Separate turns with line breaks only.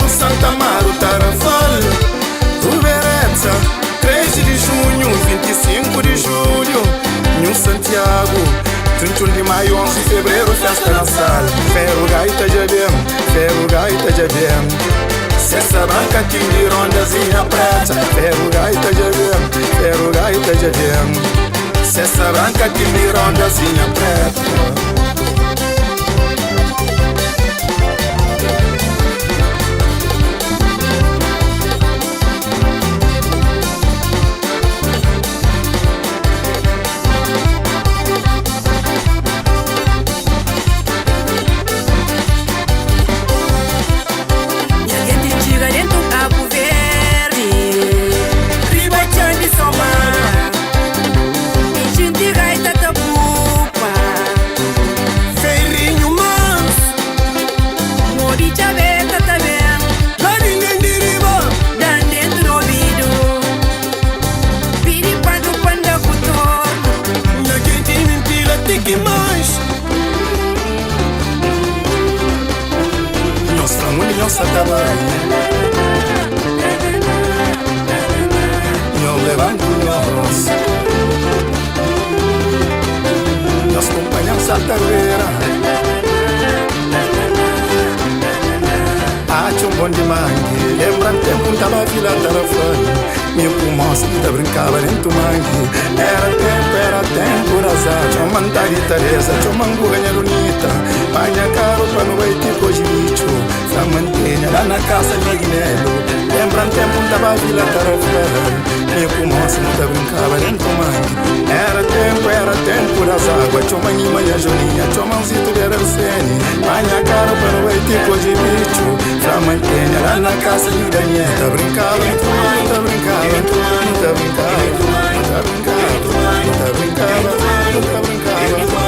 Santa Amaro, Tarrafal, Rubereta, 3 de junho, 25 de julho, New Santiago, 31 de maio, 11 de fevereiro, festa na sala. Ferro, gaita, jabem, ferro, gaita, jabem. Cessa branca, de rondazinha preta. Ferro, gaita, jabem, ferro, gaita, jabem. Cessa branca, de rondazinha preta. Nossa tamanho, eu levanto nós, nós acompanhamos a tareira. Tinha bom de mangue, lembra tempo tava vila Tarrafal. Meu pulmão se brincava dentro mangue. Era tempo razão. Tinha uma Teresa, tinha uma ganha lunita. Panha caro pra não vai ter coisa bicho. Pra manter lá na casa de Guinelo. Lembra tempo tava vila Tarrafal. Meu pulmão se brincava dentro mangue. Era tempo das águas. Tinha uma manhã jolinha, tinha uma zito de Aracene. Panha caro pra não vai ter coisa bicho. Pra manter lá na casa de Daniel. Tá brincando, tá brincando. Tá brincando, tá brincando, tá brincando, tá brincando, tá brincando.